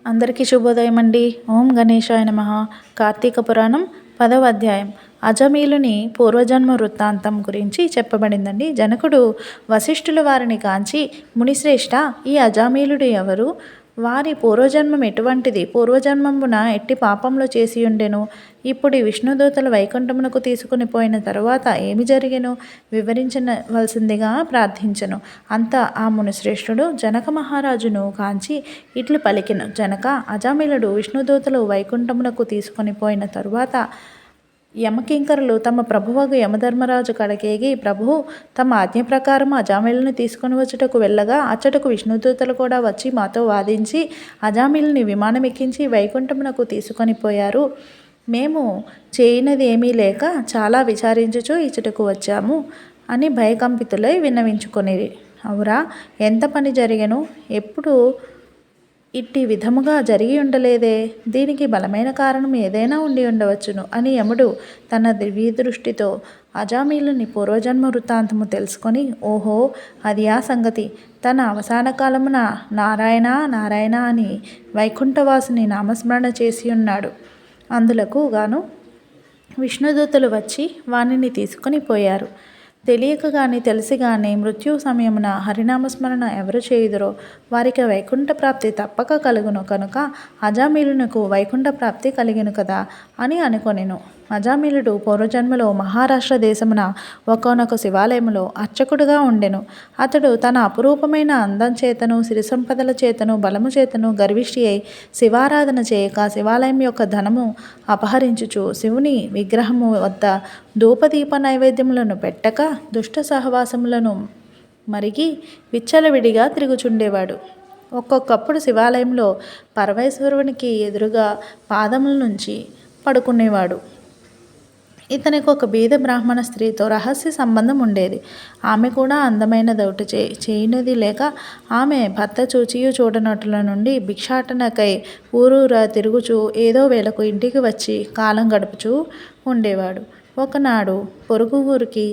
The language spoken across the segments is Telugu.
అందరికీ శుభోదయం అండి. ఓం గణేశాయ నమః. కార్తీక పురాణం 10వ అధ్యాయం. అజమీలుని పూర్వజన్మ వృత్తాంతం గురించి చెప్పబడిందండి. జనకుడు వశిష్ఠుల వారిని కాంచి, మునిశ్రేష్ఠ, ఈ అజామీలుడు ఎవరు? వారి పూర్వజన్మం ఎటువంటిది? పూర్వజన్మమున ఎట్టి పాపంలో చేసి ఉండెను? ఇప్పుడు విష్ణుదూతలు వైకుంఠమునకు తీసుకుని పోయిన తరువాత ఏమి జరిగెను? వివరించవలసిందిగా ప్రార్థించెను. అంత ఆ మునిశ్రేష్ఠుడు జనక మహారాజును కాంచి ఇట్లు పలికెను. జనక, అజామిలుడు విష్ణుదూతలు వైకుంఠమునకు తీసుకొని పోయిన తరువాత యమకింకరులు తమ ప్రభువగు యమధర్మరాజు కడకేగి, ప్రభు, తమ ఆజ్ఞ ప్రకారం అజామిలుని తీసుకొని వచ్చుటకు వెళ్ళగా అచ్చటకు విష్ణుదూతలు కూడా వచ్చి మాతో వాదించి అజామిలుని విమానం ఎక్కించి వైకుంఠమునకు తీసుకొని పోయారు. మేము చేయనది ఏమీ లేక చాలా విచారించుచు ఇచ్చటకు వచ్చాము అని భయకంపితులై విన్నవించుకొనిరి. అవురా, ఎంత పని జరిగెను? ఎప్పుడు ఇట్టి విధముగా జరిగి ఉండలేదే. దీనికి బలమైన కారణం ఏదైనా ఉండి ఉండవచ్చును అని యముడు తన దివ్య దృష్టితో అజామీలుని పూర్వజన్మ వృత్తాంతము తెలుసుకొని, ఓహో, అది ఆ సంగతి. తన అవసాన కాలమున నారాయణ నారాయణ అని వైకుంఠవాసుని నామస్మరణ చేసి ఉన్నాడు. అందులకు గాను విష్ణుదూతలు వచ్చి వానిని తీసుకొని పోయారు. తెలియక కానీ తెలిసి కానీ మృత్యు సమయమున హరినామస్మరణ ఎవరు చేయుదురో వారికి వైకుంఠ ప్రాప్తి తప్పక కలుగును కనుక అజామీలునకు వైకుంఠ ప్రాప్తి కలిగెను కదా అని అనుకొనెను. అజామీలుడు పూర్వజన్మలో మహారాష్ట్ర దేశమున ఒకానొక శివాలయములో అర్చకుడుగా ఉండెను. అతడు తన అపురూపమైన అందం చేతను, సిరి సంపదల చేతను, బలము చేతను గర్విష్టి అయి శివారాధన చేయక శివాలయం యొక్క ధనము అపహరించుచు శివుని విగ్రహము వద్ద ధూపదీప నైవేద్యములను పెట్టక దుష్ట సహవాసములను మరిగి విచ్చలవిడిగా తిరుగుచుండేవాడు. ఒక్కొక్కప్పుడు శివాలయంలో పరమేశ్వరునికి ఎదురుగా పాదముల నుంచి పడుకునేవాడు. ఇతనికి ఒక బీద బ్రాహ్మణ స్త్రీతో రహస్య సంబంధం ఉండేది. ఆమె కూడా అందమైన దౌట చేయనిది లేక ఆమె భర్త చూచియు చూడనట్ల నుండి భిక్షాటనకై ఊరూరా తిరుగుచూ ఏదో వేళకు ఇంటికి వచ్చి కాలం గడుపుచూ ఉండేవాడు. ఒకనాడు పొరుగు ఊరికి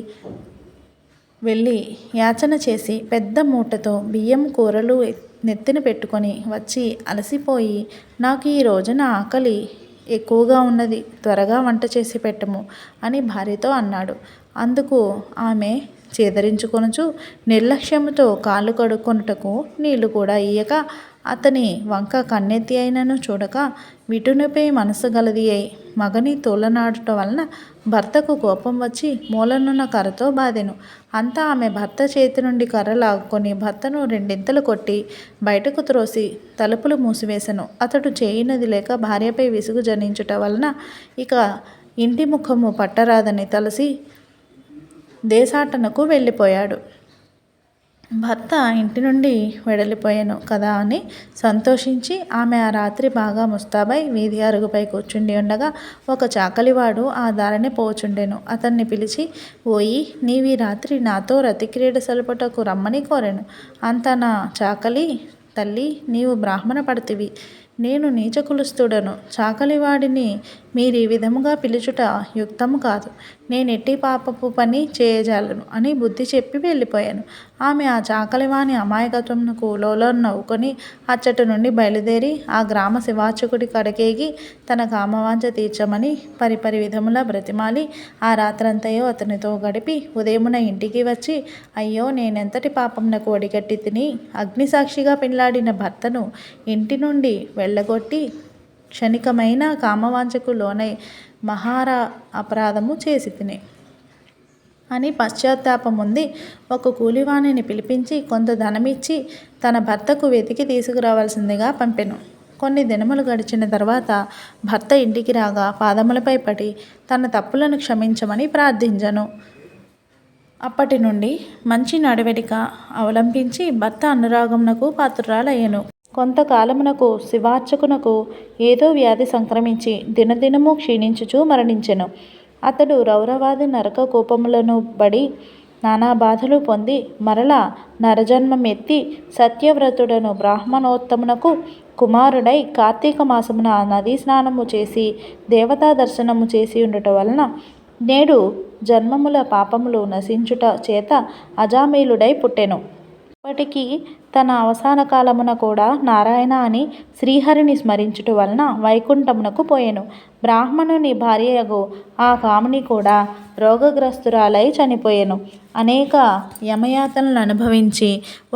వెళ్ళి యాచన చేసి పెద్ద మూటతో బియ్యం కూరలు నెత్తిన పెట్టుకొని వచ్చి అలసిపోయి, నాకు ఈ రోజున ఆకలి ఎక్కువగా ఉన్నది, త్వరగా వంట చేసి పెట్టము అని భార్యతో అన్నాడు. అందుకు ఆమె చేదరించుకొనుచు నిర్లక్ష్యముతో కాళ్ళు కడుక్కొనుటకు నీళ్లు కూడా ఇయ్యక అతని వంక కన్నెత్తి అయినను చూడక విటునిపై మనసు గలది అయి మగని తోలనాడుట వలన భర్తకు కోపం వచ్చి మూలనున్న కర్రతో బాధెను. అంతా ఆమె భర్త చేతి నుండి కర్ర లాక్కొని భర్తను రెండింతలు కొట్టి బయటకు త్రోసి తలుపులు మూసివేశను. అతడు చేయనది లేక భార్యపై విసుగు జనించుట వలన ఇక ఇంటి ముఖము పట్టరాదని తలసి దేశాటనకు వెళ్ళిపోయాడు. భర్త ఇంటి నుండి వెడలిపోయాను కదా అని సంతోషించి ఆమె ఆ రాత్రి బాగా ముస్తాబై వీధి అరుగుపై కూర్చుండి ఉండగా ఒక చాకలివాడు ఆ దారిని పోచుండెను. అతన్ని పిలిచి, ఓయి, నీవీ రాత్రి నాతో రతిక్రీడ సలుపుటకు రమ్మని కోరెను. అంత నా చాకలి, తల్లి, నీవు బ్రాహ్మణ పడితివి, నేను నీచ కులస్థుడను. చాకలివాడిని మీరు ఈ విధముగా పిలుచుట యుక్తము కాదు. నేనెట్టి పాపపు పని చేయజాలను అని బుద్ధి చెప్పి వెళ్ళిపోయాను. ఆమె ఆ చాకలివాని అమాయకత్వమునకు లోలో నవ్వుకొని అచ్చటి నుండి బయలుదేరి ఆ గ్రామ శివార్చకుడి కడకేగి తన కామవాంఛ తీర్చమని పరిపరి విధముల బ్రతిమాలి ఆ రాత్రంతయో అతనితో గడిపి ఉదయమున ఇంటికి వచ్చి, అయ్యో, నేనెంతటి పాపమునకు ఒడిగట్టి తిని అగ్నిసాక్షిగా పెళ్లాడిన భర్తను ఇంటి నుండి వెళ్ళగొట్టి క్షణికమైన కామవాంఛకు లోనై మహారా అపరాధము చేసి తిని అని పశ్చాత్తాపముంది ఒక కూలివాణిని పిలిపించి కొంత ధనమిచ్చి తన భర్తకు వెతికి తీసుకురావాల్సిందిగా పంపెను. కొన్ని దినములు గడిచిన తర్వాత భర్త ఇంటికి రాగా పాదములపై పడి తన తప్పులను క్షమించమని ప్రార్థించెను. అప్పటి నుండి మంచి నడవడిక అవలంబించి భర్త అనురాగమునకు పాత్రురాలయ్యెను. కొంతకాలమునకు శివార్చకునకు ఏదో వ్యాధి సంక్రమించి దినదినము క్షీణించుచూ మరణించెను. అతడు రౌరవాది నరక కూపములను బడి నానా బాధలు పొంది మరల నరజన్మమెత్తి సత్యవ్రతుడను బ్రాహ్మణోత్తమునకు కుమారుడై కార్తీక మాసమున నదీ స్నానము చేసి దేవతా దర్శనము చేసి ఉండుట వలన నేడు జన్మముల పాపములు నశించుట చేత అజామీలుడై పుట్టెను. ఇప్పటికీ తన అవసాన కాలమున కూడా నారాయణ అని శ్రీహరిని స్మరించుట వలన వైకుంఠమునకు పోయెను. బ్రాహ్మణుని భార్యయగు ఆ కామిని కూడా రోగగ్రస్తురాలై చనిపోయెను. అనేక యమయాతనలు అనుభవించి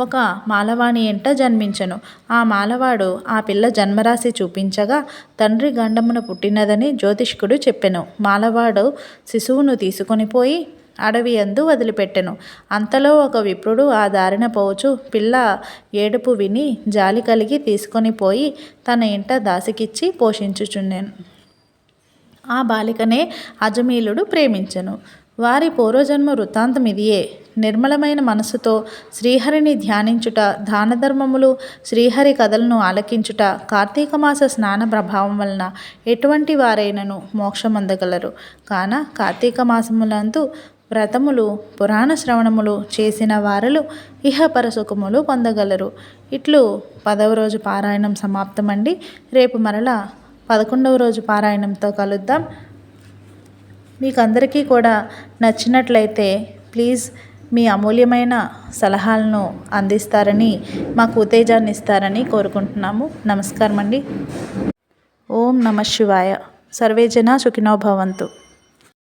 ఒక మాలవాణి ఎంట జన్మించెను. ఆ మాలవాడు ఆ పిల్ల జన్మరాశి చూపించగా తండ్రి గండమున పుట్టినదని జ్యోతిష్కుడు చెప్పెను. మాలవాడు శిశువును తీసుకొని పోయి అడవి యందు వదిలిపెట్టెను. అంతలో ఒక విప్రుడు ఆ దారిన పోవచ్చు పిల్ల ఏడుపు విని జాలి కలిగి తీసుకొని పోయి తన ఇంట దాసికిచ్చి పోషించుచుండెను. ఆ బాలికనే అజమీలుడు ప్రేమించెను. వారి పూర్వజన్మ వృత్తాంతం ఇదియే. నిర్మలమైన మనస్సుతో శ్రీహరిని ధ్యానించుట, దానధర్మములు, శ్రీహరి కథలను ఆలకించుట, కార్తీక మాస స్నాన ప్రభావం వలన ఎటువంటి వారైనను మోక్షమందగలరు. కాన కార్తీక మాసములందు వ్రతములు, పురాణ శ్రవణములు చేసిన వారలు ఇహపర సుఖములు పొందగలరు. ఇట్లు 10వ రోజు పారాయణం సమాప్తమండి. రేపు మరలా 11వ రోజు పారాయణంతో కలుద్దాం. మీకు అందరికీ కూడా నచ్చినట్లయితే ప్లీజ్ మీ అమూల్యమైన సలహాలను అందిస్తారని, మాకు ఉత్తేజాన్ని ఇస్తారని కోరుకుంటున్నాము. నమస్కారం అండి. ఓం నమః శివాయ. సర్వే జనా సుఖినో భవంతు.